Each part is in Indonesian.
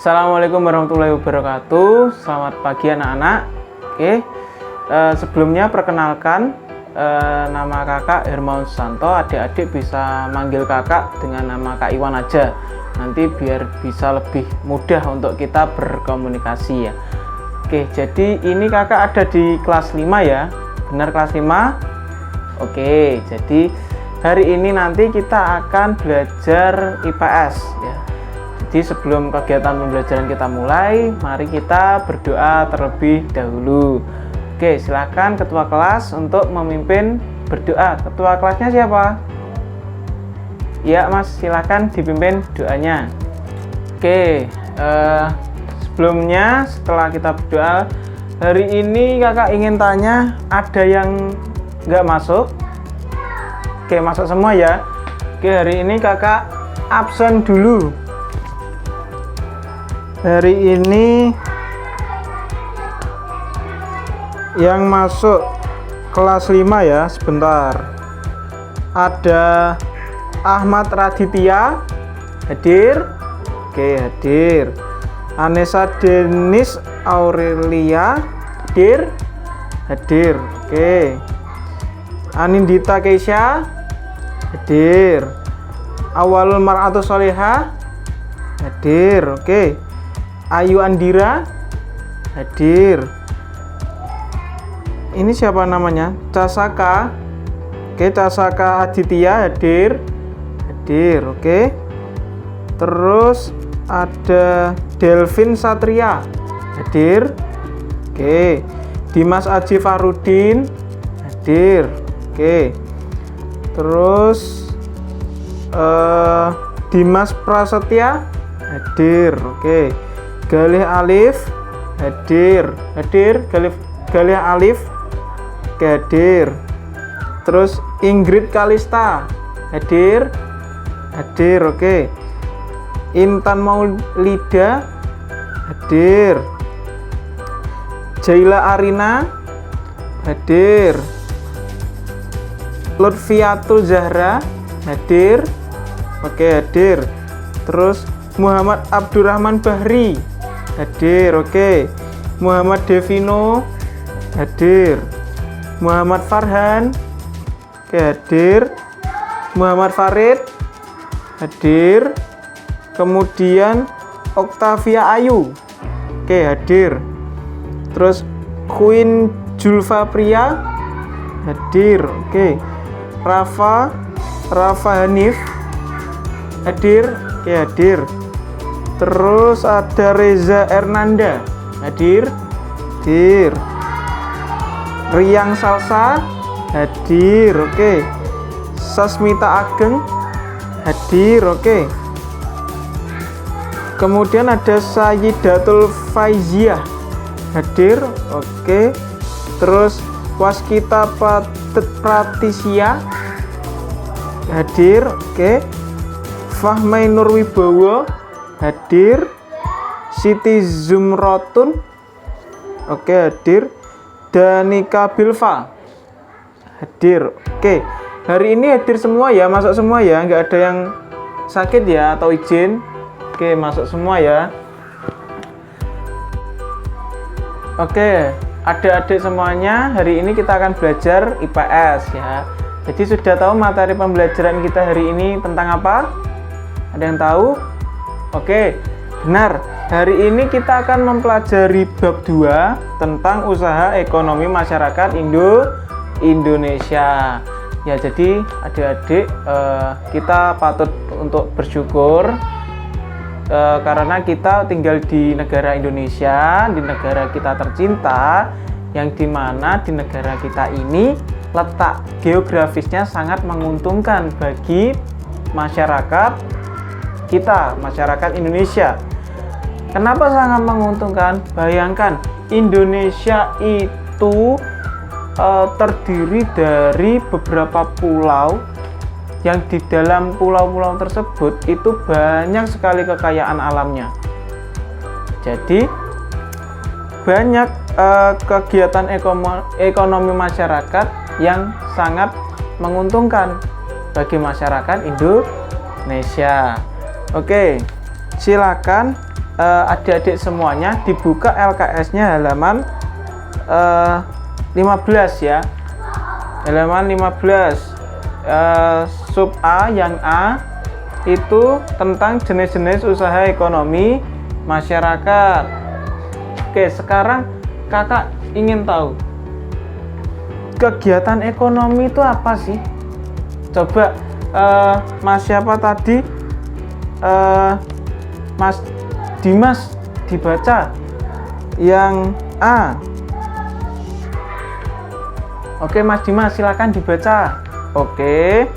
Assalamualaikum warahmatullahi wabarakatuh. Selamat pagi anak-anak. Oke, sebelumnya perkenalkan, nama kakak Hermawan Susanto. Adik-adik bisa manggil kakak dengan nama Kak Iwan aja. Nanti biar bisa lebih mudah untuk kita berkomunikasi ya. Oke, jadi ini kakak ada di kelas 5 ya. Benar kelas 5? Oke, jadi hari ini nanti kita akan belajar IPS ya. Jadi sebelum kegiatan pembelajaran kita mulai, mari kita berdoa terlebih dahulu. Oke, silakan ketua kelas untuk memimpin berdoa. Ketua kelasnya siapa? Ya Mas, silakan dipimpin doanya. Oke, sebelumnya setelah kita berdoa, hari ini kakak ingin tanya, ada yang nggak masuk? Oke, masuk semua ya. Oke, hari ini kakak absen dulu. Hari ini yang masuk kelas 5 ya, sebentar. Ada Ahmad Raditya, hadir? Oke, hadir. Anessa Denis Aurelia, hadir? Hadir, oke. Anindita Keisha, hadir. Awalul Mar'atus Solihah, hadir, oke. Ayu Andira, hadir. Ini siapa namanya? Casaka. Oke, Casaka Aditya, hadir. Hadir, oke. Terus ada Delvin Satria, hadir. Oke. Dimas Aji Farudin, hadir. Oke. Terus Dimas Prasetya, hadir. Oke. Galih Alif, hadir. Hadir Galih Alif, hadir. Terus Ingrid Kalista, hadir. Hadir, oke. Intan Maulida, hadir. Jaila Arina, hadir. Lutfiatul Zahra, hadir. Oke, hadir. Terus Muhammad Abdurrahman Bahri, hadir, oke. Muhammad Devino, hadir. Muhammad Farhan, oke, hadir. Muhammad Farid, hadir. Kemudian Oktavia Ayu, oke, hadir. Terus Queen Julfa Priya, hadir, oke. Rafa Hanif, hadir, oke, hadir. Terus ada Reza Ernanda, hadir. Hadir. Riang Salsa, hadir, oke. Sasmita Ageng, hadir, oke. Kemudian ada Sayyidatul Faiziah, hadir, oke. Terus Waskita Pratisia, hadir, oke. Fahmai Nurwibowo, hadir. Siti Zumrotun, oke, hadir. Danika Bilva, hadir, oke. Hari ini hadir semua ya, masuk semua ya, nggak ada yang sakit ya atau izin. Oke, masuk semua ya. Oke, adik-adik semuanya, hari ini kita akan belajar IPS ya. Jadi sudah tahu materi pembelajaran kita hari ini tentang apa? Ada yang tahu? Oke, benar. Hari ini kita akan mempelajari bab 2 tentang usaha ekonomi masyarakat Indonesia. Ya, jadi adik-adik kita patut untuk bersyukur karena kita tinggal di negara Indonesia, di negara kita tercinta, yang dimana di negara kita ini letak geografisnya sangat menguntungkan bagi masyarakat kita, masyarakat Indonesia. Kenapa sangat menguntungkan? Bayangkan, Indonesia itu terdiri dari beberapa pulau, yang di dalam pulau-pulau tersebut itu banyak sekali kekayaan alamnya. Jadi banyak kegiatan ekonomi masyarakat yang sangat menguntungkan bagi masyarakat Indonesia. Oke, silakan adik-adik semuanya dibuka LKS-nya halaman 15 ya. Halaman 15 sub A, yang A itu tentang jenis-jenis usaha ekonomi masyarakat. Oke, sekarang kakak ingin tahu kegiatan ekonomi itu apa sih? Coba Mas siapa tadi? Mas Dimas dibaca yang A. Oke, Mas Dimas silakan dibaca. Oke.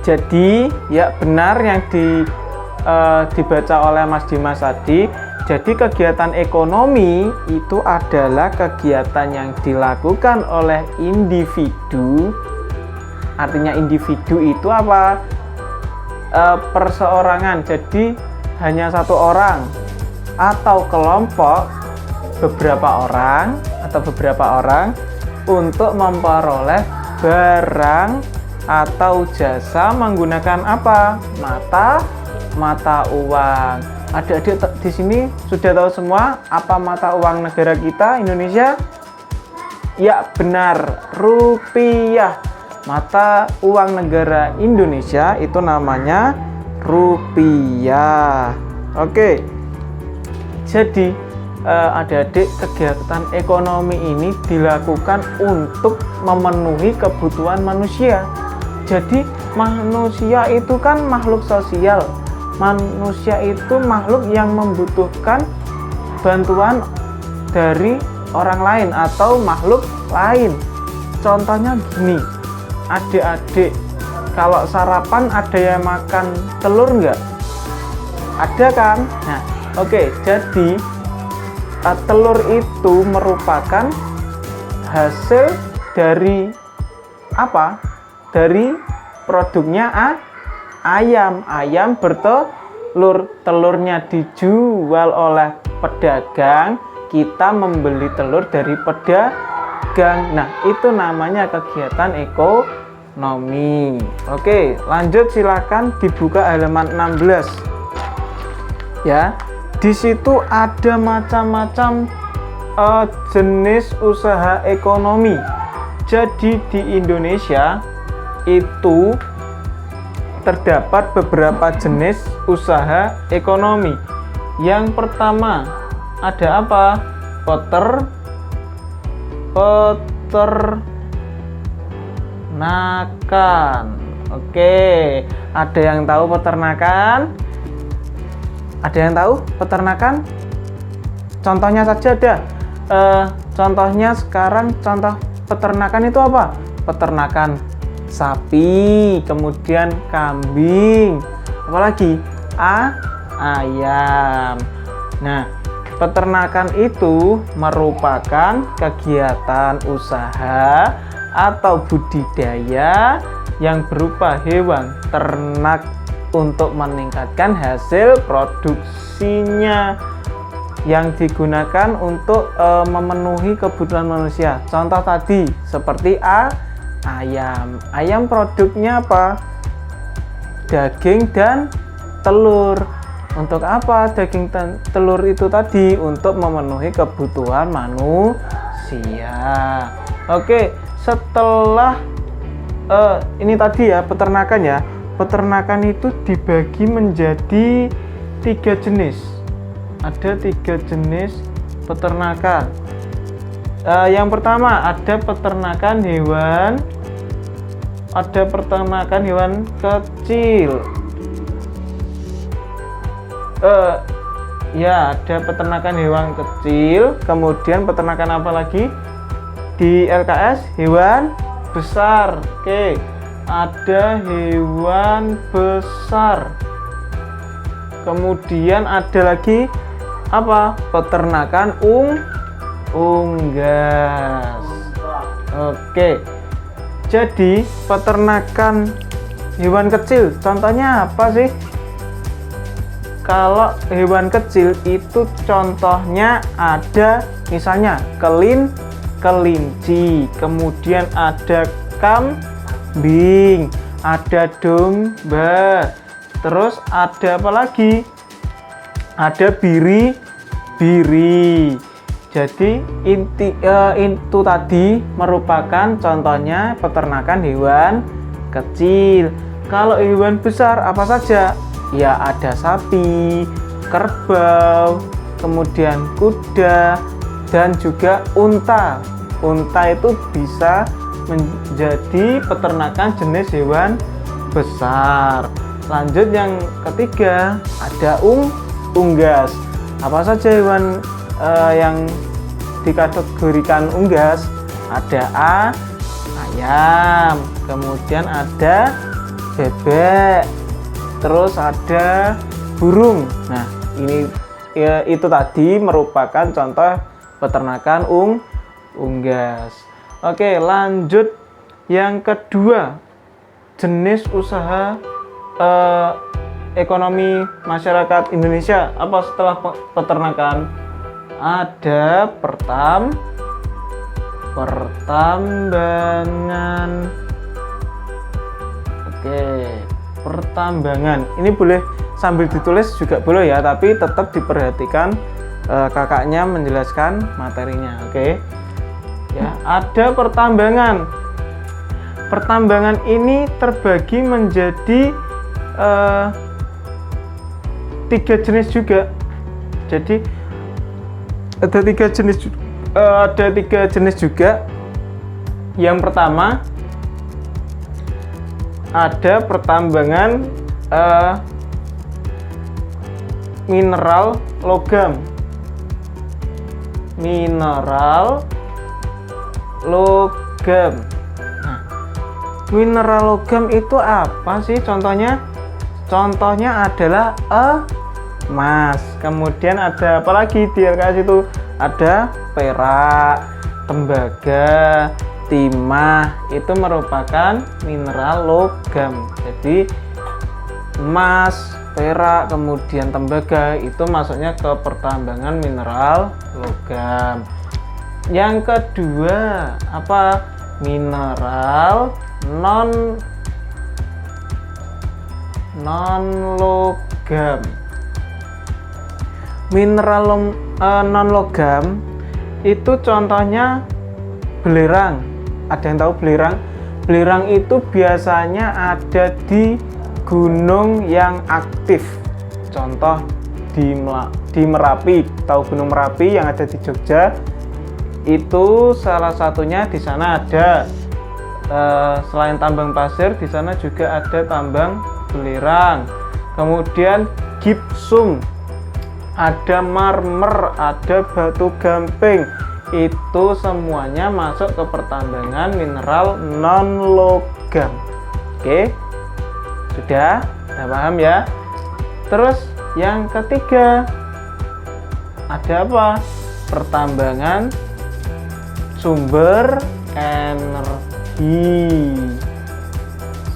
Jadi ya benar yang dibaca oleh Mas Dimas tadi. Jadi kegiatan ekonomi itu adalah kegiatan yang dilakukan oleh individu. Artinya individu itu apa? Perseorangan. Jadi hanya satu orang atau kelompok beberapa orang untuk memperoleh barang atau jasa menggunakan apa? Mata uang. Adik-adik di sini sudah tahu semua apa mata uang negara kita Indonesia? Ya benar, rupiah. Mata uang negara Indonesia itu namanya rupiah. Oke. Jadi adik-adik, kegiatan ekonomi ini dilakukan untuk memenuhi kebutuhan manusia. Jadi manusia itu kan makhluk sosial. Manusia itu makhluk yang membutuhkan bantuan dari orang lain atau makhluk lain. Contohnya gini, adik-adik, kalau sarapan ada yang makan telur nggak? Ada kan? Nah, oke, jadi telur itu merupakan hasil dari apa? Dari produknya ayam. Ayam bertelur, telurnya dijual oleh pedagang, kita membeli telur dari pedagang. Nah, itu namanya kegiatan ekonomi. Oke, lanjut, silakan dibuka halaman 16. Ya, di situ ada macam-macam jenis usaha ekonomi. Jadi di Indonesia itu terdapat beberapa jenis usaha ekonomi. Yang pertama ada apa? Peternakan. Oke, ada yang tahu peternakan? Ada yang tahu peternakan? Contohnya saja ada. Contohnya sekarang, contoh peternakan itu apa? Peternakan sapi, kemudian kambing, apalagi ayam. Nah, peternakan itu merupakan kegiatan usaha atau budidaya yang berupa hewan ternak untuk meningkatkan hasil produksinya yang digunakan untuk memenuhi kebutuhan manusia. Contoh tadi seperti ayam. Ayam produknya apa? Daging dan telur. Untuk apa daging dan telur itu tadi? Untuk memenuhi kebutuhan manusia. Oke, setelah ini tadi ya peternakan ya. Peternakan itu dibagi menjadi 3 jenis. Ada 3 jenis peternakan. Yang pertama ada peternakan hewan. Ada peternakan hewan kecil. Ya, ada peternakan hewan kecil. Kemudian peternakan apa lagi? Di LKS hewan besar. Oke, ada hewan besar. Kemudian ada lagi apa? Peternakan unggas. Oke. Jadi peternakan hewan kecil contohnya apa sih? Kalau hewan kecil itu contohnya ada misalnya kelinci, kemudian ada kambing, ada domba, terus ada apa lagi? ada biri. Jadi itu tadi merupakan contohnya peternakan hewan kecil. Kalau hewan besar apa saja? Ya ada sapi, kerbau, kemudian kuda, dan juga unta. Unta itu bisa menjadi peternakan jenis hewan besar. Lanjut yang ketiga, ada unggas. Apa saja hewan yang dikategorikan unggas? Ada ayam, kemudian ada bebek, terus ada burung. Nah, itu tadi merupakan contoh peternakan unggas. Oke, lanjut yang kedua, jenis usaha ekonomi masyarakat Indonesia. Apa setelah peternakan? Ada pertambangan. Oke, pertambangan. Ini boleh sambil ditulis juga boleh ya, tapi tetap diperhatikan kakaknya menjelaskan materinya. Oke. Ya, ada pertambangan. Pertambangan ini terbagi menjadi 3 jenis juga. Jadi ada 3 jenis juga. Yang pertama ada pertambangan mineral logam. Nah, mineral logam itu apa sih contohnya? Contohnya adalah emas. Kemudian ada apa lagi di LKS itu? Ada perak, tembaga, timah. Itu merupakan mineral logam. Jadi emas, perak, kemudian tembaga itu masuknya ke pertambangan mineral logam. Yang kedua, apa? Mineral non logam. Mineral non logam itu contohnya belerang. Ada yang tahu belerang? Belerang itu biasanya ada di gunung yang aktif. Contoh di Merapi. Tahu Gunung Merapi yang ada di Jogja? Itu salah satunya. Di sana ada selain tambang pasir, di sana juga ada tambang belerang. Kemudian gipsum, ada marmer, ada batu gamping. Itu semuanya masuk ke pertambangan mineral non logam. Oke, sudah paham ya? Terus yang ketiga ada apa? Pertambangan sumber energi.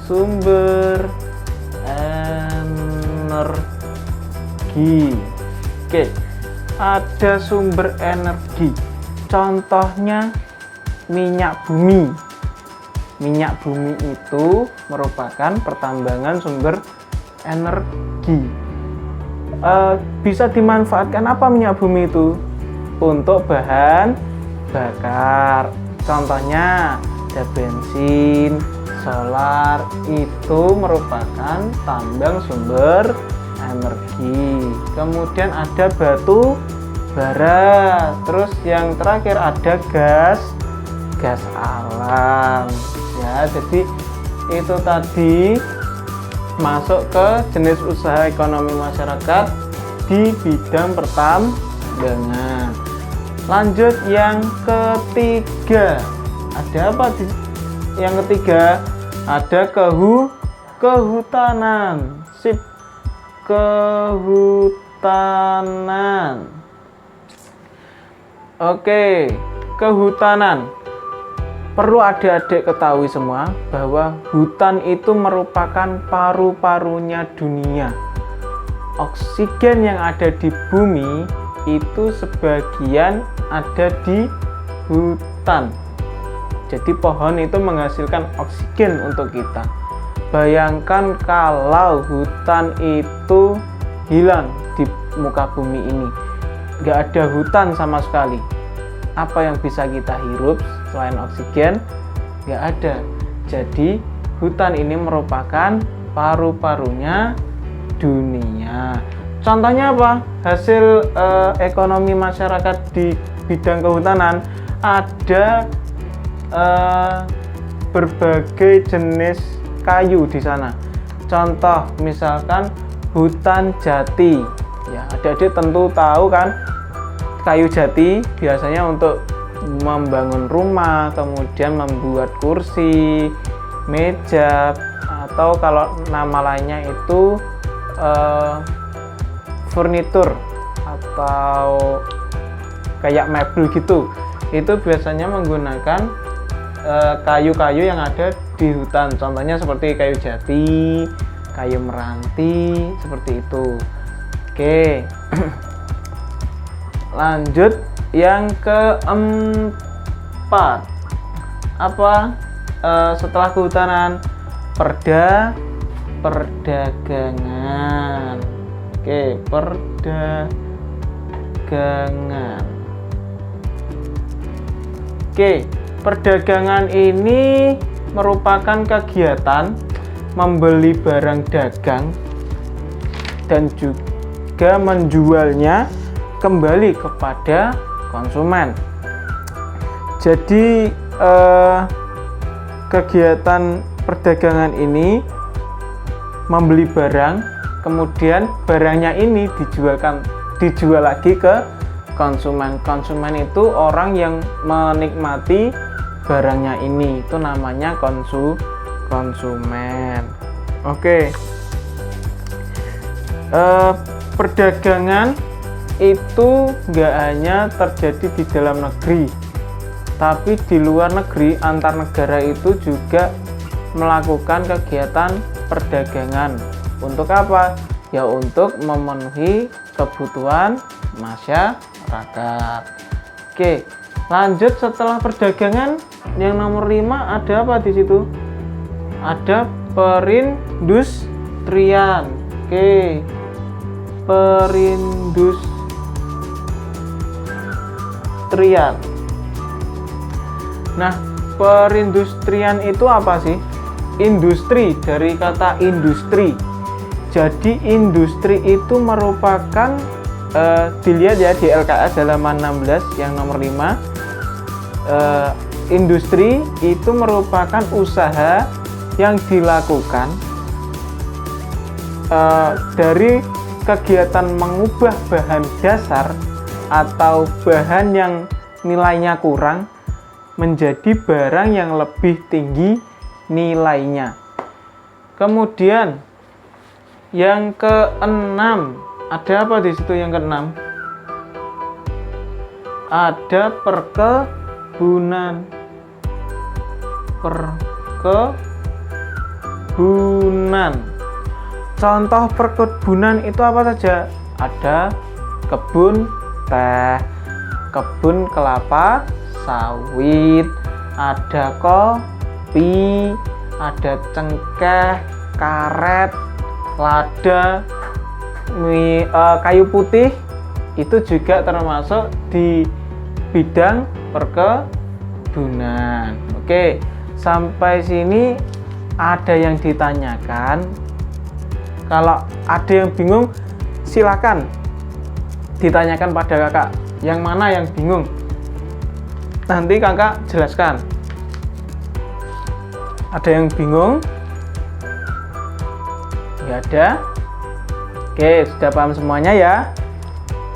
Sumber energi. Oke, ada sumber energi. Contohnya minyak bumi. Minyak bumi itu merupakan pertambangan sumber energi. Bisa dimanfaatkan apa minyak bumi itu? Untuk bahan bakar. Contohnya ada bensin, solar, itu merupakan tambang sumber energi. Kemudian ada batu bara. Terus yang terakhir ada gas alam. Ya, jadi itu tadi masuk ke jenis usaha ekonomi masyarakat di bidang pertambangan. Lanjut yang ketiga. Ada apa yang ketiga? Ada kehutanan. Sip. Kehutanan. Oke, kehutanan. Perlu adik-adik ketahui semua bahwa hutan itu merupakan paru-parunya dunia. Oksigen yang ada di bumi itu sebagian ada di hutan. Jadi pohon itu menghasilkan oksigen untuk kita. Bayangkan kalau hutan itu hilang, muka bumi ini. Nggak ada hutan sama sekali. Apa yang bisa kita hirup selain oksigen? Nggak ada. Jadi hutan ini merupakan paru-parunya dunia. Contohnya apa? Hasil ekonomi masyarakat di bidang kehutanan ada berbagai jenis kayu di sana. Contoh misalkan hutan jati. Ya, adik-adik tentu tahu kan, kayu jati biasanya untuk membangun rumah, kemudian membuat kursi, meja, atau kalau nama lainnya itu furnitur atau kayak mebel gitu. Itu biasanya menggunakan kayu-kayu yang ada di hutan. Contohnya seperti kayu jati, kayu meranti, seperti itu. Oke. Lanjut yang keempat. Apa setelah kehutanan? Perdagangan. Oke, perdagangan. Oke, perdagangan ini merupakan kegiatan membeli barang dagang dan juga menjualnya kembali kepada konsumen. Jadi kegiatan perdagangan ini membeli barang, kemudian barangnya ini dijual lagi ke konsumen. Konsumen itu orang yang menikmati barangnya ini, itu namanya konsumen. Oke. Perdagangan itu nggak hanya terjadi di dalam negeri, tapi di luar negeri, antar negara itu juga melakukan kegiatan perdagangan. Untuk apa? Ya untuk memenuhi kebutuhan masyarakat. Oke, lanjut setelah perdagangan yang nomor 5 ada apa di situ? Ada perindustrian. Oke. Perindustrian. Nah, perindustrian itu apa sih? Industri, dari kata industri. Jadi industri itu merupakan dilihat ya di LKS halaman 16 yang nomor 5. Industri itu merupakan usaha yang dilakukan dari kegiatan mengubah bahan dasar atau bahan yang nilainya kurang menjadi barang yang lebih tinggi nilainya. Kemudian yang keenam, ada apa di situ yang keenam? Ada perkebunan. Contoh perkebunan itu apa saja? Ada kebun teh, kebun kelapa sawit, ada kopi, ada cengkeh, karet, lada, kayu putih. Itu juga termasuk di bidang perkebunan. Oke, sampai sini ada yang ditanyakan? Kalau ada yang bingung, silakan ditanyakan pada kakak. Yang mana yang bingung? Nanti kakak jelaskan. Ada yang bingung? Nggak ada? Oke, sudah paham semuanya ya?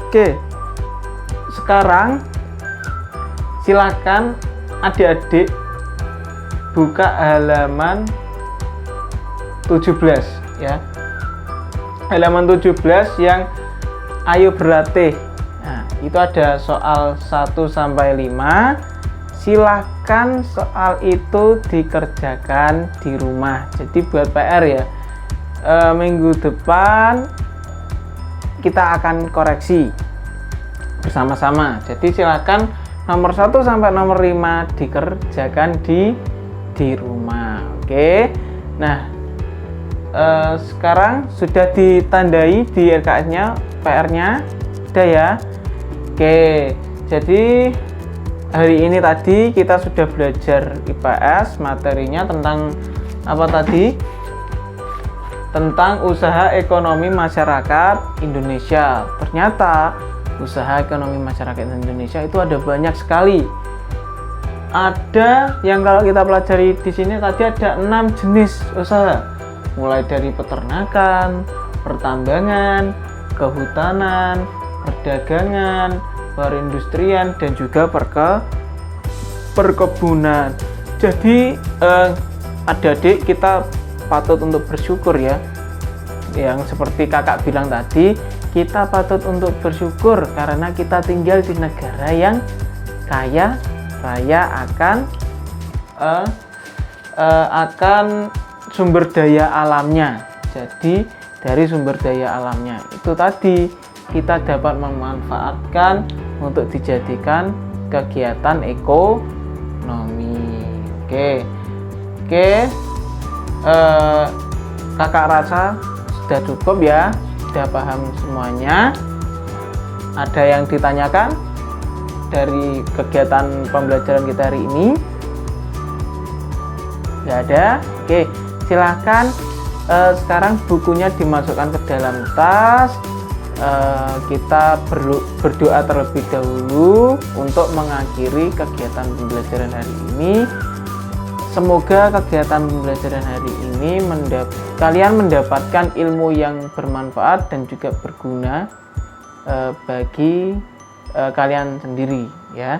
Oke, sekarang silakan adik-adik buka halaman 17 ya. Halaman 17 yang ayo berlatih. Nah, itu ada soal 1 sampai 5. Silahkan soal itu dikerjakan di rumah. Jadi buat PR ya. Minggu depan kita akan koreksi bersama-sama. Jadi silakan nomor 1 sampai nomor 5 dikerjakan di rumah. Oke. Nah, sekarang sudah ditandai di LKS-nya PR-nya? Udah ya? Oke, jadi hari ini tadi kita sudah belajar IPS, materinya tentang apa tadi? Tentang usaha ekonomi masyarakat Indonesia. Ternyata usaha ekonomi masyarakat Indonesia itu ada banyak sekali. Ada yang kalau kita pelajari di sini tadi ada 6 jenis usaha, mulai dari peternakan, pertambangan, kehutanan, perdagangan, perindustrian, dan juga perkebunan. Jadi adik-adik kita patut untuk bersyukur ya, yang seperti kakak bilang tadi, kita patut untuk bersyukur karena kita tinggal di negara yang kaya raya akan sumber daya alamnya. Jadi dari sumber daya alamnya itu tadi kita dapat memanfaatkan untuk dijadikan kegiatan ekonomi. Oke, kakak rasa sudah cukup ya, sudah paham semuanya. Ada yang ditanyakan dari kegiatan pembelajaran kita hari ini? Nggak ada? Oke, silahkan sekarang bukunya dimasukkan ke dalam tas. Kita berdoa terlebih dahulu untuk mengakhiri kegiatan pembelajaran hari ini. Semoga kegiatan pembelajaran hari ini kalian mendapatkan ilmu yang bermanfaat dan juga berguna bagi kalian sendiri ya.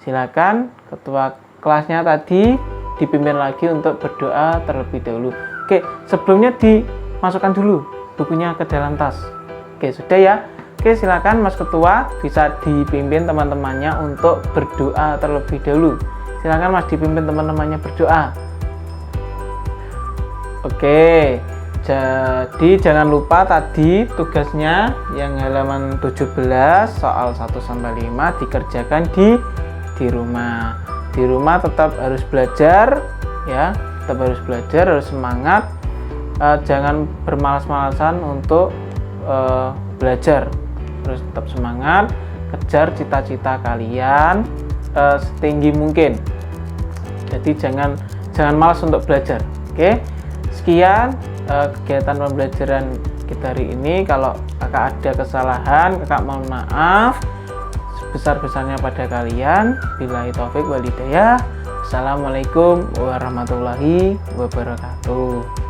Silakan ketua kelasnya tadi dipimpin lagi untuk berdoa terlebih dahulu. Oke, sebelumnya dimasukkan dulu bukunya ke dalam tas. Oke, sudah ya. Oke, silakan Mas Ketua bisa dipimpin teman-temannya untuk berdoa terlebih dahulu. Silakan Mas dipimpin teman-temannya berdoa. Oke. Jadi jangan lupa tadi tugasnya yang halaman 17 soal 1 sampai 5 dikerjakan di rumah. Di rumah tetap harus belajar ya, tetap harus belajar, harus semangat. Jangan bermalas-malasan untuk belajar. Terus tetap semangat, kejar cita-cita kalian setinggi mungkin. Jadi jangan malas untuk belajar. Oke. Sekian kegiatan pembelajaran kita hari ini. Kalau kakak ada kesalahan, kakak mohon maaf sebesar-besarnya pada kalian. Billahi taufik wal hidayah. Assalamualaikum warahmatullahi wabarakatuh.